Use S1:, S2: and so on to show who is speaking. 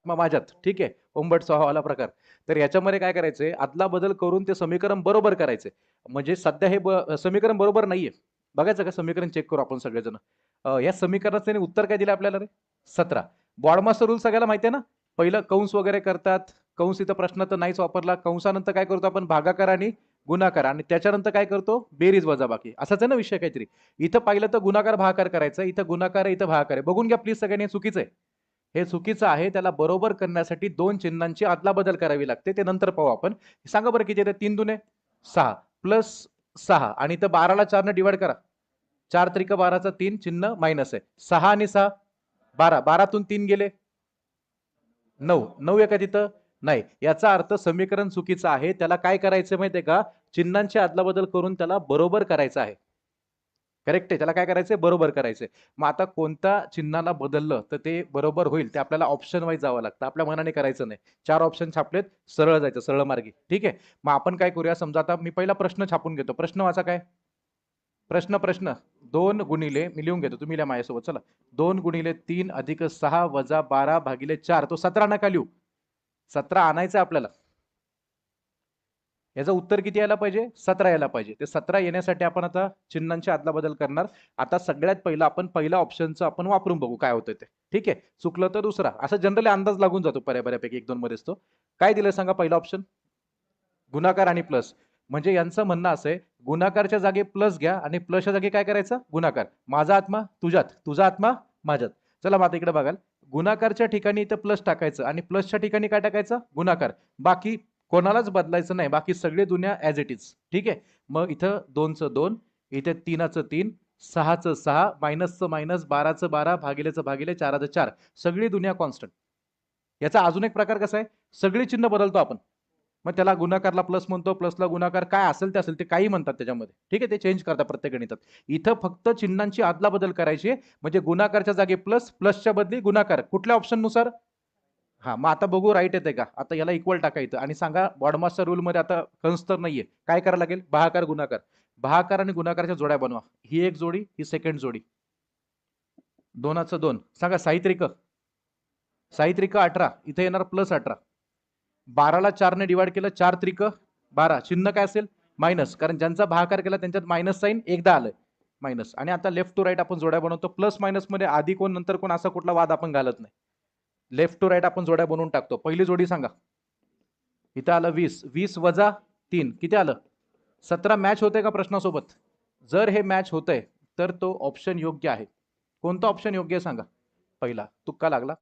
S1: माझ्यात, ठीक आहे, ओंबट स्वभावाला प्रकार. तर याच्यामध्ये काय करायचंय, आदला बदल करून ते समीकरण बरोबर करायचंय. म्हणजे सध्या हे समीकरण बरोबर नाहीये. बघायचं का समीकरण चेक करू आपण सगळेजण. या समीकरणाचं त्याने उत्तर काय दिलं आपल्याला रे? 17. बॉडमास्टर रूल सगळ्याला माहिती आहे ना? पहिलं कंस वगैरे करतात. कंस इथं प्रश्न तर नाहीच वापरला. कंसानंतर काय करतो आपण भागाकार आणि गुणाकार आणि त्याच्यानंतर काय करतो बेरीज वजाबाकी. असाच आहे ना विषय काहीतरी. इथं पाहिलं तर गुणाकार भागाकार करायचा, इथं गुणाकार आहे, इथं भागाकार आहे. बघून घ्या प्लीज सगळ्यांनी, चुकीचं आहे. हे चुकीचं आहे. त्याला बरोबर करण्यासाठी दोन चिन्हांची अदलाबदल करावी लागते. ते नंतर पाहू आपण. सांगा बरं किती येते? 3 दुने 6 प्लस 6 आणि इथं 12ला 4 ने डिवाइड करा. 4 त्रिक 12चा 3 चिन्ह मायनस आहे. 6 आणि 6 12. 12तून 3 गेले 9. 9 आहे का तिथं? नाही. याचा अर्थ समीकरण चुकीचं आहे. त्याला काय करायचं माहितीये का? चिन्हांची अदलाबदल करून त्याला बरोबर करायचं आहे. करेक्ट आहे. त्याला काय करायचंय? बरोबर करायचंय. मग आता कोणत्या चिन्हाला बदललं तर ते बरोबर होईल ते आपल्याला ऑप्शन वाईज जावं लागतं. आपल्या मनाने करायचं नाही. 4 ऑप्शन छापलेत, सरळ जायचं, सरळ मार्गी. ठीक आहे. मग आपण काय करूया, समजा आता मी पहिला प्रश्न छापून घेतो. प्रश्न वाचा काय? प्रश्न 2 गुणिले, मी लिहून घेतो, तुम्ही लिहा माझ्यासोबत, चला. 2 गुणिले 3 अधिक 6 वजा 12 भागिले 4. तो 17 नका लिहू. 17 आणायचं आपल्याला. याचं उत्तर किती यायला पाहिजे? 17 यायला पाहिजे. ते 17 येण्यासाठी आपण आता चिन्हांची अदलाबदल करणार. आता सगळ्यात पहिलं आपण पहिल्या ऑप्शनचं आपण वापरून बघू काय होतं ते. ठीक आहे. चुकलं तर दुसरा. असं जनरली अंदाज लागून जातो बऱ्यापैकी 1-2 मध्येच तो. काय दिलं सांगा पहिला ऑप्शन? गुणाकार आणि प्लस. म्हणजे यांचं म्हणणं असं आहे, गुणाकारच्या जागी प्लस घ्या आणि प्लसच्या जागी काय करायचं? गुणाकार. माझा आत्मा तुझ्यात, तुझा आत्मा माझ्यात. चला मग आता इकडे बघाल. गुणाकारच्या ठिकाणी इथं प्लस टाकायचं आणि प्लसच्या ठिकाणी काय टाकायचं? गुणाकार. बाकी कोणालाच बदलायचं नाही. बाकी सगळे दुनिया ॲज इट इज. ठीक आहे. मग इथं 2चं 2, इथे 3चं 3, 6चं 6, मायनसचं मायनस, 12चं 12, भागिलेचं भागिले, 4चं 4. सगळी दुनिया कॉन्स्टंट. याचा अजून एक प्रकार कसा आहे? सगळी चिन्ह बदलतो आपण. मग त्याला गुणाकारला प्लस म्हणतो, प्लसला गुणाकार, काय असेल ते असेल ते काही म्हणतात त्याच्यामध्ये. ठीक आहे. ते चेंज करतात प्रत्येक गणितात. इथं फक्त चिन्हांची अदलाबदल करायची आहे. म्हणजे गुणाकारच्या जागी प्लस, प्लसच्या बदली गुणाकार. कुठल्या ऑप्शन नुसार? हा, मग आता बघू राईट येते का. आता याला इक्वल टाकायचं आणि सांगा बॉडमास्टर रूल मध्ये आता कंस तर नाहीये, काय करायला लागेल? भागाकार गुणाकार. भागाकार आणि गुणाकारच्या जोड्या बनवा. ही एक जोडी, ही सेकंड जोडी. 2चं 2 सांगा. साहित्रिक 18, इथे येणार प्लस 18. 12ला 4 ने डिवाइड केलं, 4 त्रिक 12. चिन्ह काय असेल? मायनस. कारण ज्यांचा भागाकार केला त्यांच्यात मायनस साईन एकदा आलंय, मायनस. आणि आता लेफ्ट टू राईट आपण जोड्या बनवतो. प्लस मायनस मध्ये आधी कोण नंतर कोण असा कुठला वाद आपण घालत नाही. लेफ्ट टू राईट आपण जोड्या बनवून टाकतो. पहिली जोडी सांगा. इथं आलं 20. 20 वजा 3 किती आलं? 17. मॅच होते का प्रश्नासोबत? जर हे मॅच होतंय तर तो ऑप्शन योग्य आहे. कोणता ऑप्शन योग्य आहे सांगा? पहिला. तुक्का लागला.